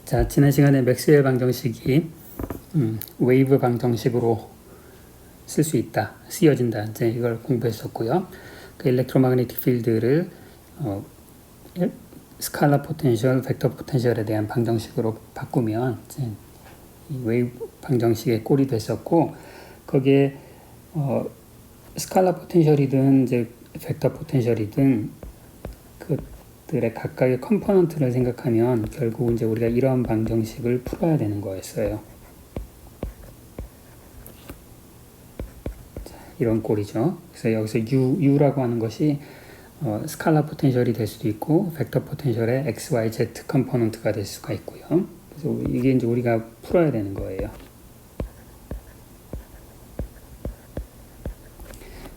자, 지난 시간에 맥스웰 방정식이 웨이브 방정식으로 쓸 수 있다, 쓰여진다, 이제 이걸 공부했었고요. 그 일렉트로매그네틱 필드를 스칼라 포텐셜, 벡터 포텐셜에 대한 방정식으로 바꾸면 이제 이 웨이브 방정식의 꼴이 됐었고, 거기에 스칼라 포텐셜이든 이제 벡터 포텐셜이든 그들의 각각의 컴포넌트를 생각하면 결국 이제 우리가 이런 방정식을 풀어야 되는 거였어요. 자, 이런 꼴이죠. 그래서 여기서 U라고 하는 것이 스칼라 포텐셜이 될 수도 있고, 벡터 포텐셜의 X, Y, Z 컴포넌트가 될 수가 있고요. 그래서 이게 이제 우리가 풀어야 되는 거예요.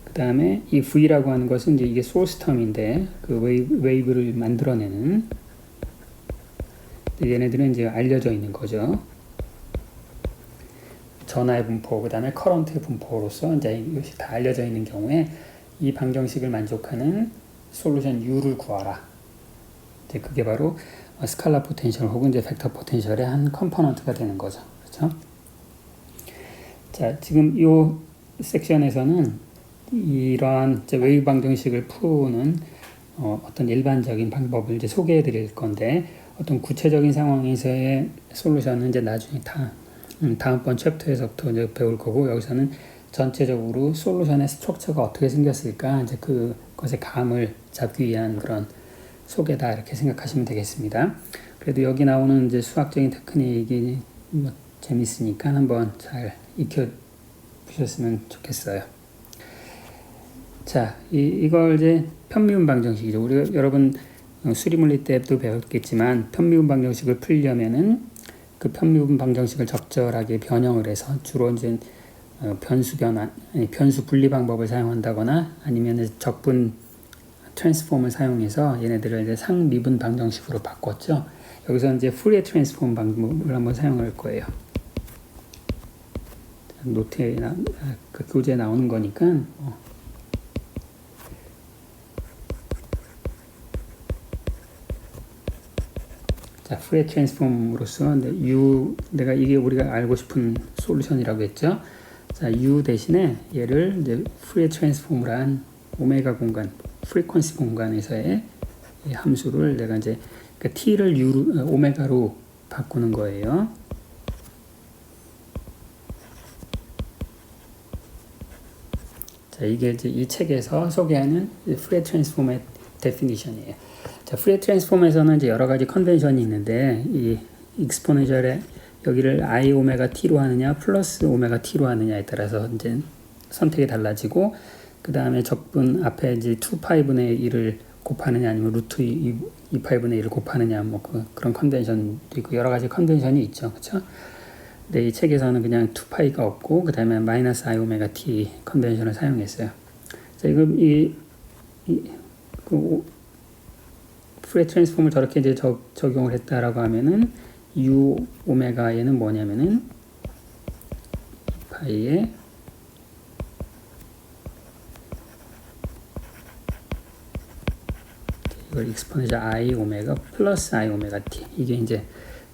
그 다음에 이 V라고 하는 것은 이제 이게 소스 텀인데, 그 웨이브를 만들어내는, 얘네들은 이제 알려져 있는 거죠. 전하의 분포, 그 다음에 커런트의 분포로서 이제 이것이 다 알려져 있는 경우에 이 방정식을 만족하는 솔루션 U를 구하라. 이제 그게 바로 스칼라 포텐셜 혹은 이제 벡터 포텐셜의 한 컴포넌트가 되는 거죠. 그렇죠? 자, 지금 이 섹션에서는 이러한 이제 웨이브 방정식을 푸는 어떤 일반적인 방법을 이제 소개해 드릴 건데, 어떤 구체적인 상황에서의 솔루션은 이제 나중에 다음번 챕터에서부터 이제 배울 거고, 여기서는 전체적으로 솔루션의 스트럭처가 어떻게 생겼을까, 이제 그것의 감을 잡기 위한 그런 소개다, 이렇게 생각하시면 되겠습니다. 그래도 여기 나오는 이제 수학적인 테크닉이 재밌으니까 한번 잘 익혀 보셨으면 좋겠어요. 자, 이걸 이제 편미분 방정식이죠. 우리가 여러분 수리물리 때도 배웠겠지만, 편미분 방정식을 풀려면은 그 편미분 방정식을 적절하게 변형을 해서 주로 이제 변수 분리 방법을 사용한다거나 아니면 적분 트랜스폼을 사용해서 얘네들을 이제 상미분 방정식으로 바꿨죠. 여기서 이제 푸리에 트랜스폼 방법을 한번 사용할 거예요. 노트에 그 교재에 나오는 거니까. 자, 푸리에 트랜스폼으로서 내가 이게 우리가 알고 싶은 솔루션이라고 했죠. 자, U 대신에 얘를 이제 푸리에 트랜스폼을 한 오메가 공간, 프리퀀시 공간에서의 이 함수를 내가 이제 그러니까 T를 오메가로 바꾸는 거예요. 자, 이게 이제 이 책에서 소개하는 푸리에 트랜스폼의 데피니션이에요. 자, 푸리에 트랜스폼에서는 이제 여러 가지 컨벤션이 있는데, 이 익스포넨셜에 여기를 I 오메가 t로 하느냐 플러스 오메가 t로 하느냐에 따라서 이제 선택이 달라지고, 그 다음에 적분 앞에 이제 2파이분의 1을 곱하느냐 아니면 루트 2파이분의 1을 곱하느냐, 뭐 그런 컨벤션도 있고 여러 가지 컨벤션이 있죠. 그렇죠? 근데 이 책에서는 그냥 2파이가 없고, 그 다음에 마이너스 I 오메가 t 컨벤션을 사용했어요. 자, 이거 푸리에 트랜스폼을 저렇게 이제 적용을 했다라고 하면은 U 오메가에는 뭐냐면은 파이에 이걸 익스포넨셜 I 오메가 플러스 I 오메가 t, 이게 이제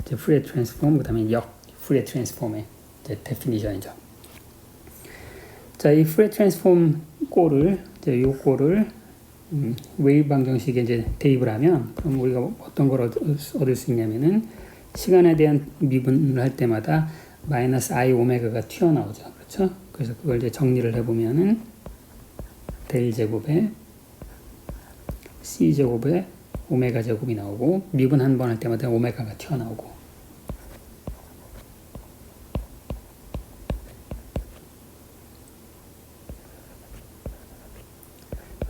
푸리에 트랜스폼, 그다음에 역 푸리에 트랜스폼의 이제 데피니션이죠. 자, 이 푸리에 트랜스폼 꼴을 이제 요 꼴을 웨이브 방정식에 이제 대입을 하면, 그럼 우리가 어떤 걸 얻을 수 있냐면은 시간에 대한 미분을 할 때마다 마이너스 I 오메가가 튀어나오죠. 그렇죠? 그래서 그걸 이제 정리를 해보면은 델 제곱에 C 제곱에 오메가 제곱이 나오고, 미분 한 번 할 때마다 오메가가 튀어나오고,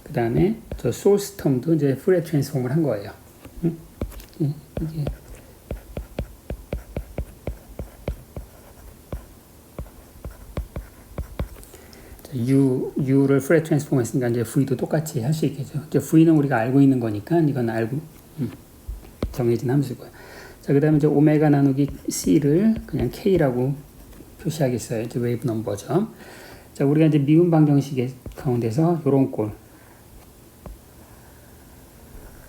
그 다음에 저 소스 텀도 이제 푸리에 트랜스폼을 한 거예요. 이게 U를 푸리에 트랜스폼 했으니까 이제 V도 똑같이 할 수 있겠죠. 이제 V는 우리가 알고 있는 거니까 이건 알고 정해진 함수고요. 자, 그 다음에 이제 오메가 나누기 C를 그냥 K라고 표시하겠어요. 이제 웨이브 넘버죠. 자, 우리가 이제 미분 방정식의 가운데서 요런 꼴,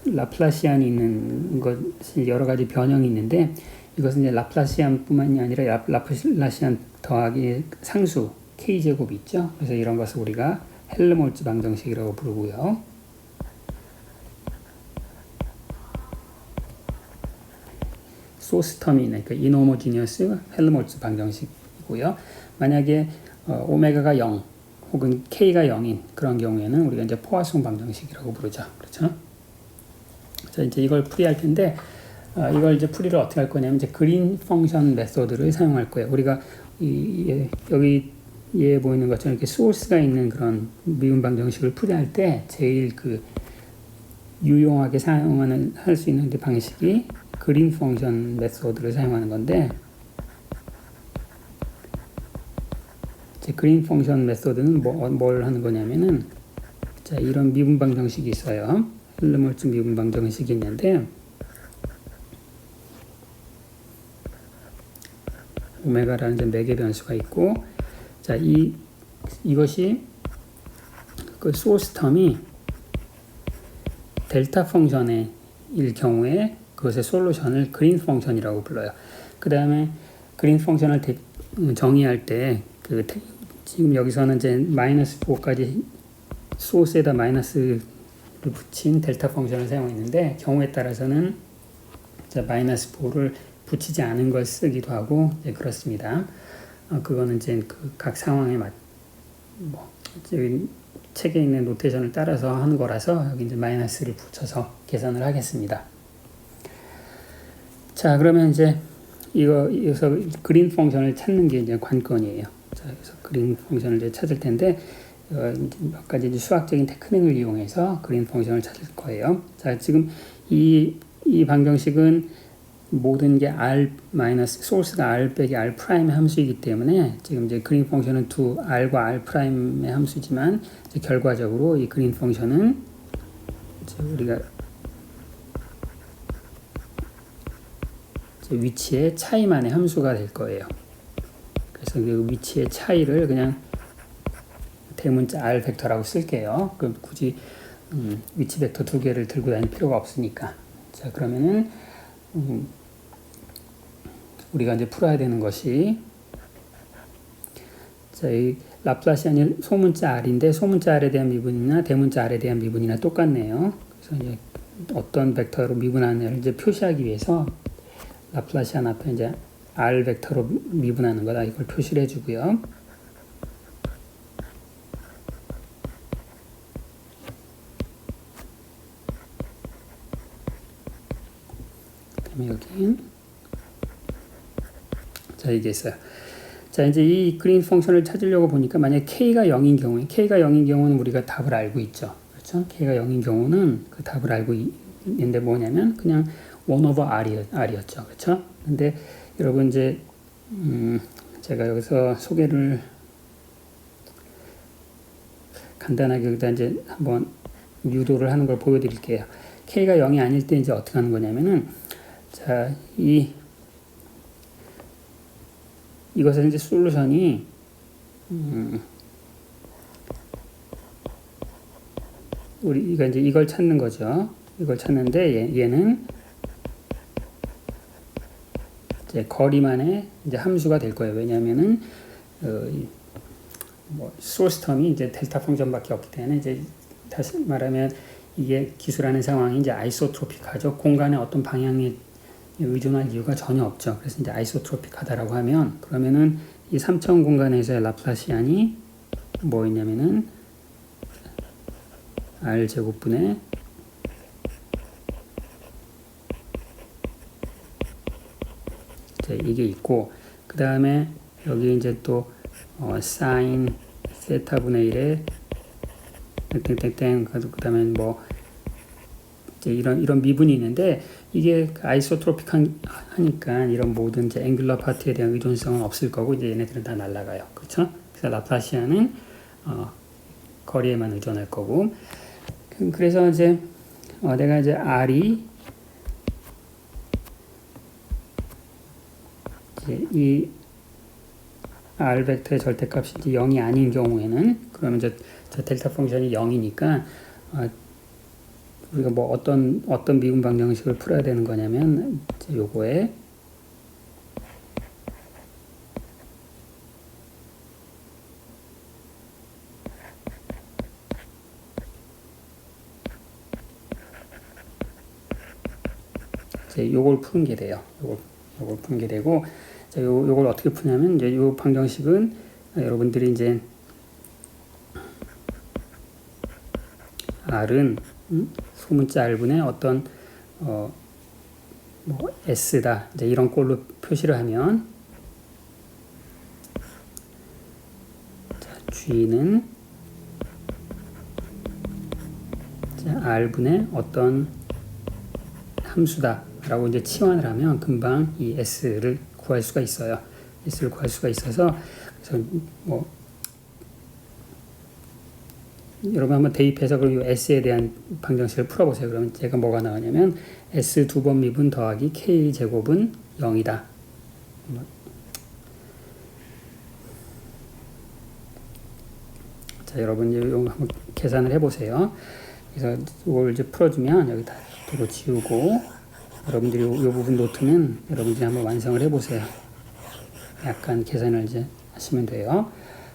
라플라시안이 있는 것이 여러 가지 변형이 있는데, 이것은 이제 라플라시안뿐만이 아니라 라플라시안 더하기 상수 k제곱 있죠. 그래서 이런 것을 우리가 헬름홀츠 방정식이라고 부르고요. 소스 텀이 그러니까 인호모지니어스 헬름홀츠 방정식이고요. 만약에 오메가가 0 혹은 k가 0인 그런 경우에는 우리가 이제 포화송 방정식이라고 부르죠. 그렇죠? 자, 이제 이걸 풀이할 텐데 이걸 이제 풀이를 어떻게 할 거냐면 이제 그린 펑션 메소드를 사용할 거예요. 우리가 여기 얘 보이는 것처럼 이렇게 소스가 있는 그런 미분 방정식을 풀이할 때 제일 그 유용하게 할 수 있는 방식이 그린 펑션 메소드를 사용하는 건데, 이제 그린 펑션 메소드는 뭘 하는 거냐면은, 자, 이런 미분 방정식이 있어요. 헬름홀츠 미분 방정식이 있는데, 오메가라는 이제 매개 변수가 있고, 자, 이것이 그 소스 텀이 델타 펑션의 일 경우에 그것의 솔루션을 그린 펑션이라고 불러요. 그 다음에 그린 펑션을 정의할 때 지금 여기서는 이제 마이너스 4까지 소스에다 마이너스를 붙인 델타 펑션을 사용했는데, 경우에 따라서는 마이너스 4를 붙이지 않은 걸 쓰기도 하고 그렇습니다. 그거는 이제 각 상황에 책에 있는 노테이션을 따라서 하는 거라서 여기 이제 마이너스를 붙여서 계산을 하겠습니다. 자, 그러면 이제 여기서 그린 펑션을 찾는 게 이제 관건이에요. 자, 그래서 그린 펑션을 이제 찾을 텐데 이제 몇 가지 이제 수학적인 테크닉을 이용해서 그린 펑션을 찾을 거예요. 자, 지금 이 방정식은 모든 게 소스가 r 빼기 r 프라임의 함수이기 때문에 지금 이제 그린 펑션은 r과 r 프라임의 함수지만 이제 결과적으로 이 그린 펑션은 이제 우리가 이제 위치의 차이만의 함수가 될 거예요. 그래서 그 위치의 차이를 그냥 대문자 r 벡터라고 쓸게요. 그럼 굳이 위치 벡터 두 개를 들고 다닐 필요가 없으니까. 자, 그러면은 우리가 이제 풀어야 되는 것이, 자, 이 라플라시안이 소문자 r인데 소문자 r에 대한 미분이나 대문자 r에 대한 미분이나 똑같네요. 그래서 이제 어떤 벡터로 미분하느냐를 이제 표시하기 위해서 라플라시안 앞에 이제 r 벡터로 미분하는 거다, 이걸 표시를 해주고요. 그다음에 여기 자, 이게 있어요. 자, 이제 이 그린 펑션을 찾으려고 보니까 만약에 k가 0인 경우는 우리가 답을 알고 있죠. 그렇죠? k가 0인 경우는 그 답을 알고 있는데 뭐냐면 그냥 1/r이었죠. 그렇죠? 근데 여러분 이제 제가 여기서 소개를 간단하게 여기다 이제 한번 유도를 하는 걸 보여드릴게요. k가 0이 아닐 때 이제 어떻게 하는 거냐면은, 자, 이것은 이제 솔루션이 우리가 이제 이걸 찾는 거죠. 이걸 찾는데 얘는 이제 거리만의 이제 함수가 될 거예요. 왜냐하면은 소스 텀이 이제 델타 펑션밖에 없기 때문에, 이제 다시 말하면 이게 기술하는 상황이 이제 아이소트로픽하죠. 공간의 어떤 방향에 의존할 이유가 전혀 없죠. 그래서 이제 아이소트로픽하다라고 하면, 그러면은 이 3차원 공간에서의 라플라시안이 뭐였냐면은 r 제곱분의 이게 있고, 그 다음에 여기 이제 또 사인 세타분의 1에 땡땡땡, 그 다음에 뭐 이제 이런 미분이 있는데, 이게 아이소트로픽하니까 이런 모든 이제 앵귤러 파트에 대한 의존성은 없을 거고, 이제 얘네들은 다 날아가요. 그렇죠? 그래서 라플라시안은 거리에만 의존할 거고, 그래서 이제 내가 이제 r이 이제 이 r 벡터의 절대값이 이제 0이 아닌 경우에는, 그러면 이제 델타 펑션이 0이니까 우리가 뭐 어떤 미분 방정식을 풀어야 되는 거냐면, 이제 요거에 이제 요걸 푸는 게 돼요. 요걸 푸는 게 되고, 자, 요걸 어떻게 푸냐면, 이제 요 방정식은 여러분들이 이제 R은 소문자 R분의 어떤 뭐 S다. 이제 이런 꼴로 표시를 하면, 자, G는 R분의 어떤 함수다 라고 이제 치환을 하면 금방 이 S를 구할 수가 있어요. S를 구할 수가 있어서, 그래서 뭐 여러분 한번 대입해서 그럼 이 S에 대한 방정식을 풀어보세요. 그러면 제가 뭐가 나오냐면 S 2번 미분 더하기 K 제곱은 0이다. 자, 여러분 이거 한번 계산을 해보세요. 그래서 이걸 이제 풀어주면 여기 다 도로 지우고, 여러분들이 이 부분 노트는 여러분들이 한번 완성을 해보세요. 약간 계산을 이제 하시면 돼요.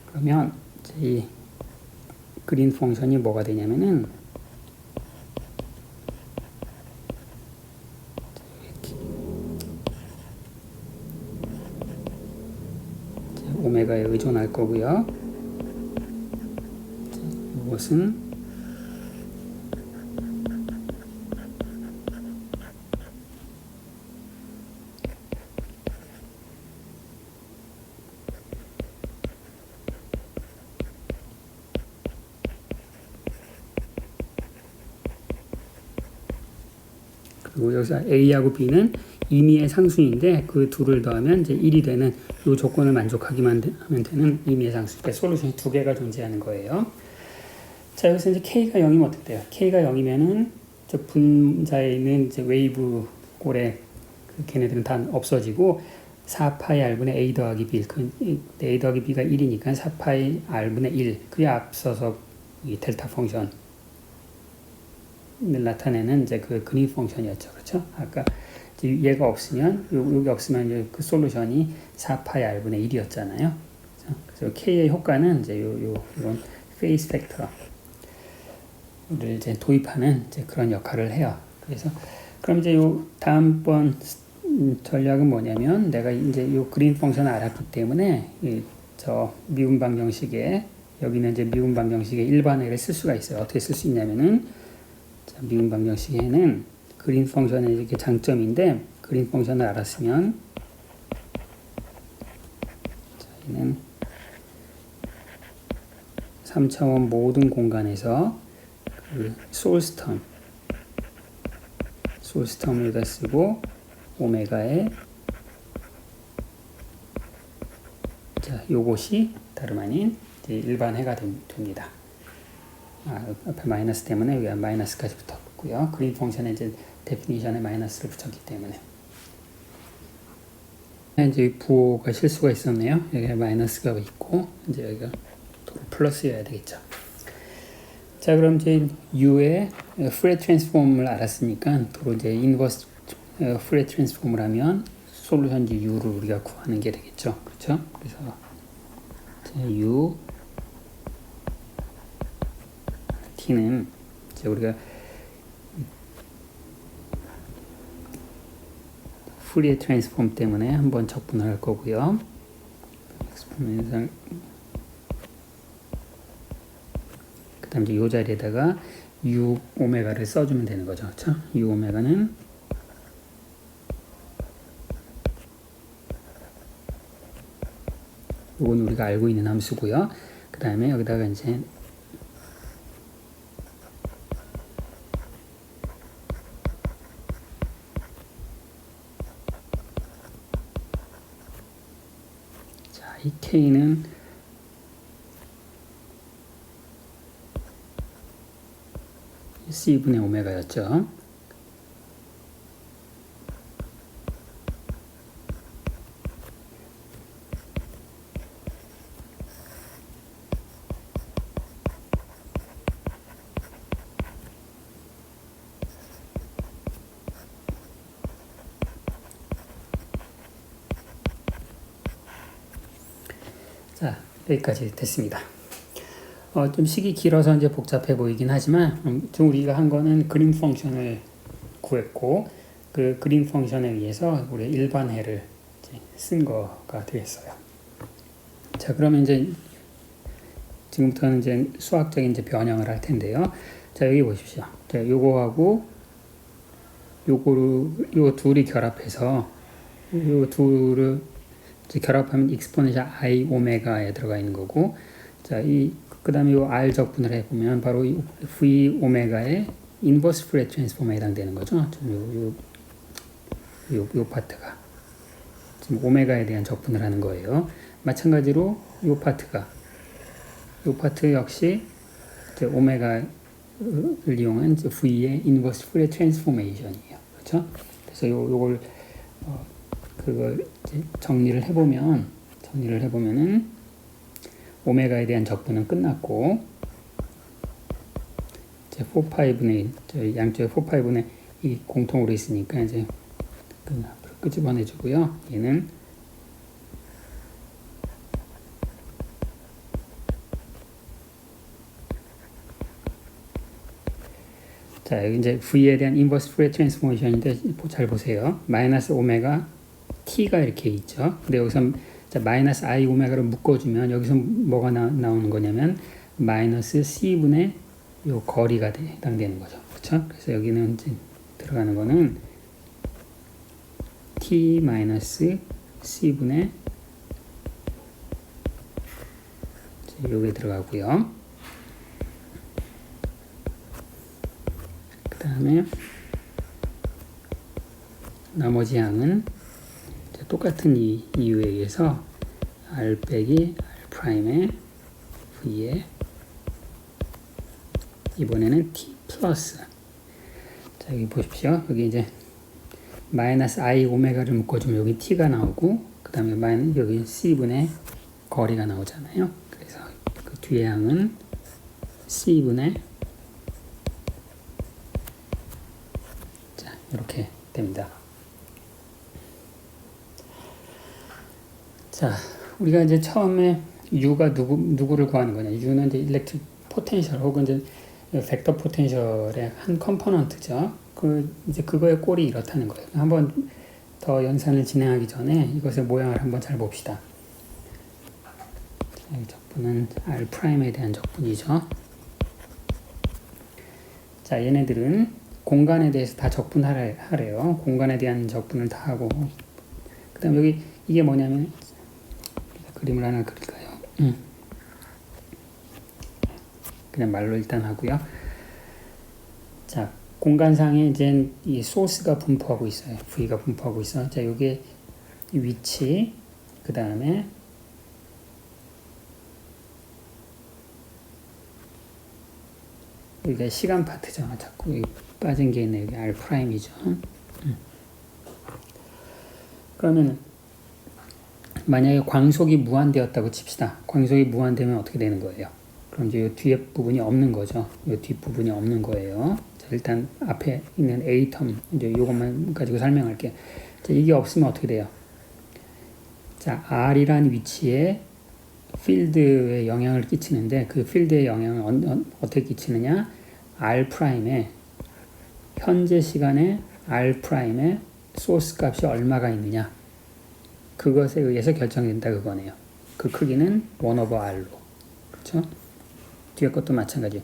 그러면 이 그린 펑션이 뭐가 되냐면은 오메가에 의존할 거고요. 이것은 그리고 여기서 A하고 B는 임의의 상수인데 그 둘을 더하면 이제 1이 되는 이 조건을 만족하기만 하면 되는 임의의 상수. 그러니까 솔루션이 두 개가 존재하는 거예요. 자, 여기서 이제 K가 0이면 어떻게 돼요? K가 0이면은 저 분자에 있는 이제 웨이브 꼴에 걔네들은 다 없어지고 4파이 R분의 A 더하기 B, A 더하기 B가 1이니까 4파이 R분의 1, 그게 앞서서 이 델타 펑션 나타내는 이제 그 그린 펑션이었죠. 그렇죠? 아까 이제 얘가 없으면, 여기 없으면 이제 그 솔루션이 4파이 R분의 1이었잖아요. 그렇죠? 그래서 K의 효과는 이제 이런 페이스 팩터를 이제 도입하는 이제 그런 역할을 해요. 그래서, 그럼 이제 다음번 전략은 뭐냐면, 내가 이제 그린 펑션을 알았기 때문에, 저 미분 방정식에, 여기는 이제 미분 방정식의 일반회를 쓸 수가 있어요. 어떻게 쓸 수 있냐면은, 자, 미분 방정식에는 그린 펑션의 이렇게 장점인데, 그린 펑션을 알았으면, 자, 얘는 3차원 모든 공간에서 그 소스 텀을 여기다 쓰고, 오메가에, 자, 요것이 다름 아닌 일반회가 됩니다. 앞에 마이너스 때문에 여기 마이너스까지 붙었고요. 그린 펑션에 이제 데피니션에 마이너스를 붙였기 때문에. 이제 부호가 실수가 있었네요. 여기 마이너스가 있고, 이제 여기가 플러스여야 되겠죠. 자, 그럼 이제 U의 프레 트랜스폼을 알았으니까, 도로 이제 인버스 프레 트랜스폼을 하면 솔루션 U를 우리가 구하는 게 되겠죠. 그렇죠? 그래서 U T는 이제 우리가 푸리에 트랜스폼 때문에 한번 적분을 할 거고요. 그 다음 이제 이 자리에다가 U 오메가를 써주면 되는 거죠. 그렇죠? U 오메가는 이건 우리가 알고 있는 함수고요. 그 다음에 여기다가 이제 이 K는 C분의 오메가였죠. 자, 여기까지 됐습니다. 좀 식이 길어서 이제 복잡해 보이긴 하지만, 좀 우리가 한 거는 그린 펑션을 구했고, 그 그린 펑션에 의해서 우리 일반해를 쓴 거가 되겠어요. 자, 그러면 이제 지금부터는 이제 수학적인 이제 변형을 할 텐데요. 자, 여기 보십시오. 자, 요거 둘이 결합해서 요 둘을 이제 결합하면 익스포넨셜 i 오메가에 들어가 있는 거고, 자, 그다음에 요 r 적분을 해보면 바로 이 v 오메가의 인버스 프레 트랜스폼에 해당되는 거죠. 요 파트가 지금 오메가에 대한 적분을 하는 거예요. 마찬가지로 요 파트 역시 이제 오메가를 이용한 이제 v의 인버스 프레 트랜스포메이션이에요. 그렇죠? 그래서 요걸 그걸 이제 정리를 해보면은 오메가에 대한 적분은 끝났고, 이제 4, 5분의 양쪽에 4, 5분의 이 공통으로 있으니까 이제 앞으로 끄집어내주고요. 얘는 자, 여기 이제 V에 대한 인버스 프레 트랜스포메이션인데 잘 보세요. 마이너스 오메가 T가 이렇게 있죠. 근데 여기서 자, 마이너스 I 오메가를 묶어주면 여기서 뭐가 나오는 거냐면 마이너스 C분의 요 거리가 해당되는 거죠. 그렇죠? 그래서 여기는 이제 들어가는 거는 T 마이너스 C분의 요게 들어가고요. 그 다음에 나머지 양은 똑같은 이유에 의해서 r 빼기 r 프라임의 v에 이번에는 t 플러스, 자, 여기 보십시오. 여기 이제 마이너스 i 오메가를 묶어주면 여기 t가 나오고, 그 다음에 여기 c분의 거리가 나오잖아요. 그래서 그 뒤에 양은 c분의, 자, 이렇게 됩니다. 자, 우리가 이제 처음에 U가 누구를 구하는 거냐. U는 이제 일렉트릭 포텐셜 혹은 이제 벡터 포텐셜의 한 컴포넌트죠. 이제 그거의 꼴이 이렇다는 거예요. 한번 더 연산을 진행하기 전에 이것의 모양을 한번 잘 봅시다. 자, 이 적분은 R'에 대한 적분이죠. 자, 얘네들은 공간에 대해서 다 적분하래요. 공간에 대한 적분을 다 하고, 그 다음 여기 이게 뭐냐면, 그림을 하나 그릴까요? 그냥 말로 일단 하고요. 자, 공간상에 이제 이 소스가 분포하고 있어요. V가 분포하고 있어. 자, 요게 위치, 그 다음에 여기가 시간 파트죠. 자꾸 빠진 게 있네. 여기 R'이죠. 그러면 만약에 광속이 무한되었다고 칩시다. 광속이 무한되면 어떻게 되는 거예요? 그럼 이제 이 뒤에 부분이 없는 거죠. 이 뒷부분이 없는 거예요. 자, 일단 앞에 있는 A 텀, 이제 이것만 가지고 설명할게요. 자, 이게 없으면 어떻게 돼요? 자, R이란 위치에 필드에 영향을 끼치는데, 그 필드의 영향을 어떻게 끼치느냐? R'에 현재 시간에 R'의 소스 값이 얼마가 있느냐? 그것에 의해서 결정된다 그거네요. 그 크기는 1/R로. 그렇죠? 뒤에 것도 마찬가지예요.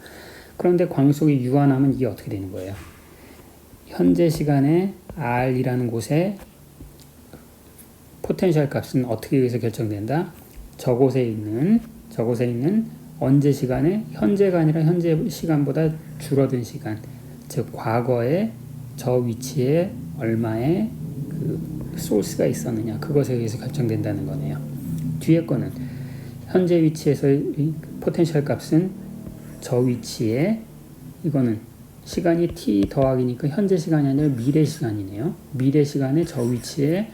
그런데 광속이 유한하면 이게 어떻게 되는 거예요? 현재 시간에 R이라는 곳에 포텐셜 값은 어떻게 의해서 결정된다? 저곳에 있는 언제 시간에, 현재가 아니라 현재 시간보다 줄어든 시간, 즉 과거에 저 위치에 얼마의 그 소스가 있었느냐, 그것에 의해서 결정된다는 거네요. 뒤에 거는 현재 위치에서 포텐셜 값은 저 위치에, 이거는 시간이 t 더하기니까 현재 시간이 아니라 미래 시간이네요. 미래 시간에 저 위치에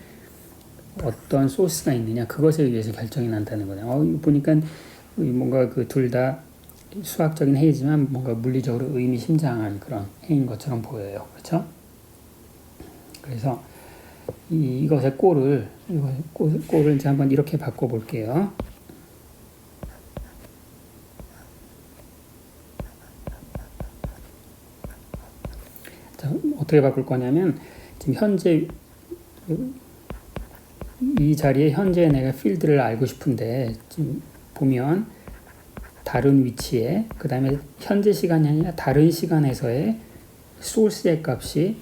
어떤 소스가 있느냐, 그것에 의해서 결정이 난다는 거네요. 보니까 뭔가 그 둘 다 수학적인 해이지만 뭔가 물리적으로 의미심장한 그런 해인 것처럼 보여요. 그렇죠? 그래서 이것의 꼴을 이제 한번 이렇게 바꿔볼게요. 자, 어떻게 바꿀 거냐면 지금 현재 이 자리에 현재 내가 필드를 알고 싶은데 지금 보면 다른 위치에 그 다음에 현재 시간이 아니라 다른 시간에서의 소스의 값이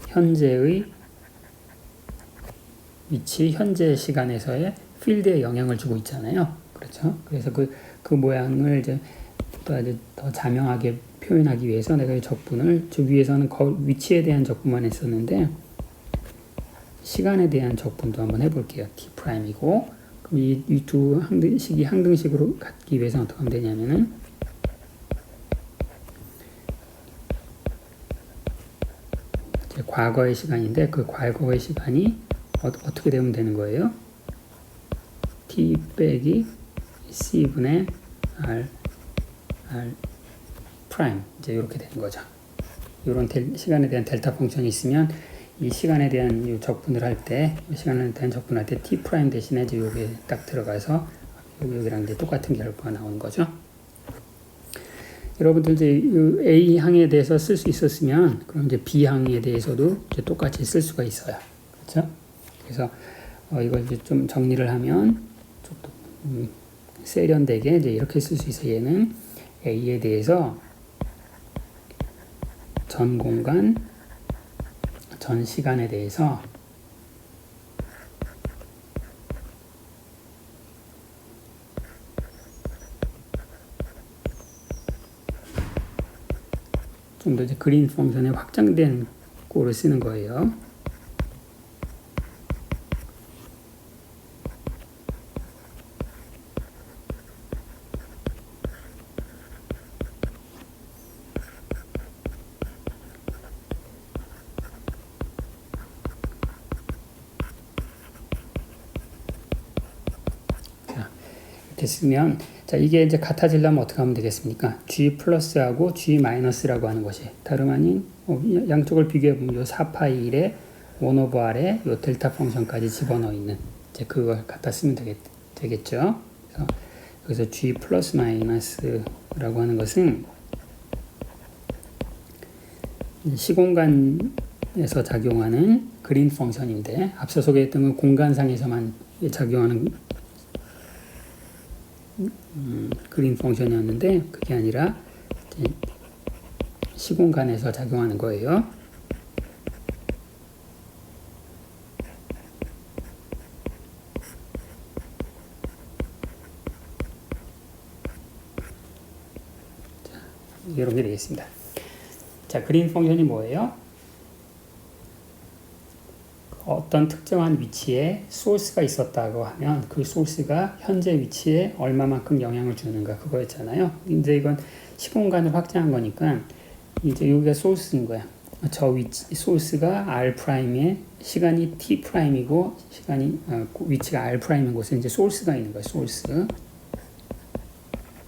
현재의 위치, 현재 시간에서의 필드에 영향을 주고 있잖아요. 그렇죠? 그래서 그 모양을 이제 더 자명하게 표현하기 위해서 내가 이 적분을 저 위에서는 위치에 대한 적분만 했었는데 시간에 대한 적분도 한번 해볼게요. T'이고 그럼 이 두 항등식이 항등식으로 갖기 위해서 어떻게 하면 되냐면은 이제 과거의 시간인데 그 과거의 시간이 어떻게 되면 되는 거예요? T 빼기 C분의 R 프라임 이제 이렇게 되는 거죠. 이런 시간에 대한 델타 펑션이 있으면 이 시간에 대한 이 적분을 할 때 시간에 대한 적분할 때 T 프라임 대신에 이제 여기에 딱 들어가서 여기랑 이제 똑같은 결과가 나오는 거죠. 여러분들 이제 A 항에 대해서 쓸 수 있었으면 그럼 이제 B 항에 대해서도 이제 똑같이 쓸 수가 있어요. 그렇죠? 그래서 이걸 이제 좀 정리를 하면 좀 세련되게 이제 이렇게 쓸 수 있어요. 얘는 A에 대해서 전 공간, 전 시간에 대해서 좀 더 이제 그린 펑션의 확장된 꼴을 쓰는 거예요. 됐으면 자 이게 이제 같아지려면 어떻게 하면 되겠습니까? G 플러스하고 G 마이너스라고 하는 것이 다름 아닌 양쪽을 비교해 보면 요 4파이 1에 1 오버 R에 요 델타 펑션까지 집어넣어 있는 이제 그걸 갖다 쓰면 되겠죠. 그래서 여기서 G 플러스 마이너스라고 하는 것은 시공간에서 작용하는 그린 펑션인데 앞서 소개했던 건 공간상에서만 작용하는 그린 펑션이었는데 그게 아니라 시공간에서 작용하는 거예요. 자, 이렇게 되겠습니다. 자, 그린 펑션이 뭐예요? 어떤 특정한 위치에 소스가 있었다고 하면 그 소스가 현재 위치에 얼마만큼 영향을 주는가 그거였잖아요. 이제 이건 시공간을 확장한 거니까 이제 여기가 소스인 거야. 저 위치 소스가 R'의 시간이 T'이고 시간이 위치가 R'인 곳에 이제 소스가 있는 거야.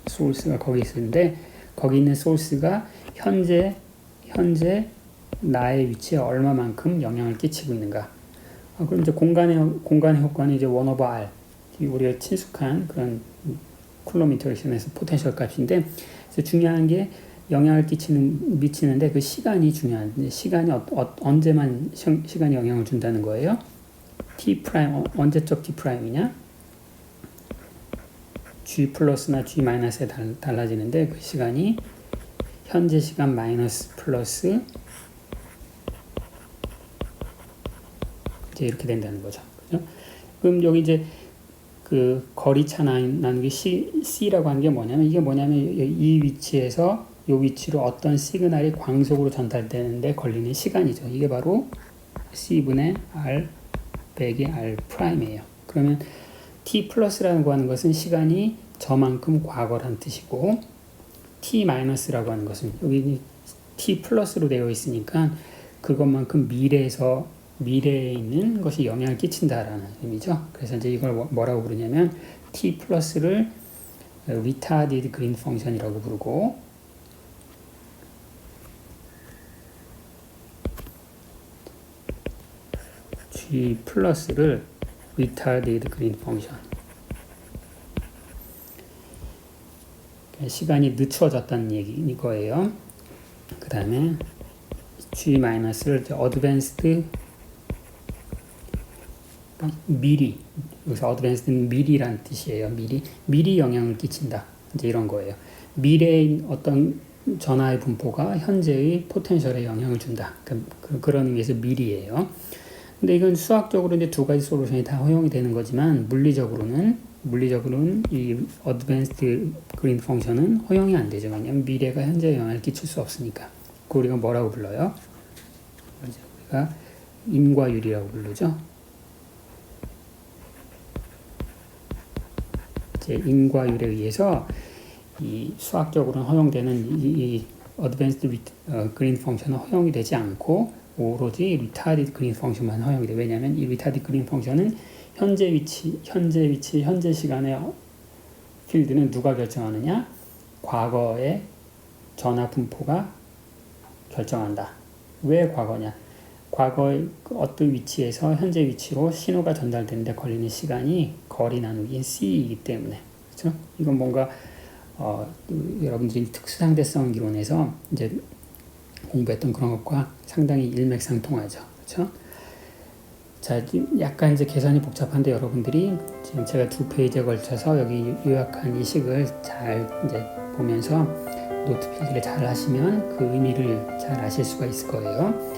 소스가 거기 있는데 거기 있는 소스가 현재 나의 위치에 얼마만큼 영향을 끼치고 있는가. 그럼 이제 공간의 효과는 이제 1 오버 R 우리가 친숙한 그런 쿨럼 인터랙션에서 포텐셜 값인데 그래서 중요한 게 영향을 미치는데 그 시간이 중요한데 시간이 언제만 시간이 영향을 준다는 거예요. T 프라임 언제적 T 프라임이냐? G 플러스나 G 마이너스에 달라지는데 그 시간이 현재 시간 마이너스 플러스 이제 이렇게 된다는 거죠. 그죠? 그럼 여기 이제 그 거리차 나는 게 C라고 하는 게 뭐냐면 이게 뭐냐면 이 위치에서 이 위치로 어떤 시그널이 광속으로 전달되는데 걸리는 시간이죠. 이게 바로 C분의 R 빼기 R 프라임이에요. 그러면 T 플러스라고 하는 것은 시간이 저만큼 과거란 뜻이고 T 마이너스라고 하는 것은 여기 T 플러스로 되어 있으니까 그것만큼 미래에 있는 것이 영향을 끼친다라는 의미죠. 그래서 이제 이걸 뭐라고 부르냐면 T 플러스를 retarded green function이라고 부르고 G 플러스를 retarded green function 시간이 늦춰졌다는 얘기 이거예요. 그 다음에 G 마이너스를 어드밴스드 미리, 여기서 어드밴스드는 미리란 뜻이에요. 미리 영향을 끼친다. 이제 이런 거예요. 미래의 어떤 전하의 분포가 현재의 포텐셜에 영향을 준다. 그런 의미에서 미리예요. 근데 이건 수학적으로 이제 두 가지 솔루션이 다 허용이 되는 거지만 물리적으로는 이 어드밴스드 그린 펑션은 허용이 안 되죠. 왜냐하면 미래가 현재에 영향을 끼칠 수 없으니까. 그 우리가 뭐라고 불러요? 우리가 인과율이라고 부르죠. 인과율에 의해서 이 수학적으로는 허용되는 이 어드밴스드 그린 펑션은 허용이 되지 않고 오로지 리타디드 그린 펑션만 허용이 돼. 왜냐하면 이 리타디드 그린 펑션은 현재 위치, 현재 시간의 필드는 누가 결정하느냐? 과거의 전하 분포가 결정한다. 왜 과거냐? 과거의 어떤 위치에서 현재 위치로 신호가 전달되는데 걸리는 시간이 거리 나누기 c이기 때문에, 그렇죠? 이건 뭔가 여러분들이 특수상대성 이론에서 이제 공부했던 그런 것과 상당히 일맥상통하죠, 그렇죠? 자, 약간 이제 계산이 복잡한데 여러분들이 지금 제가 2페이지에 걸쳐서 여기 요약한 이 식을 잘 이제 보면서 노트 필기를 잘 하시면 그 의미를 잘 아실 수가 있을 거예요.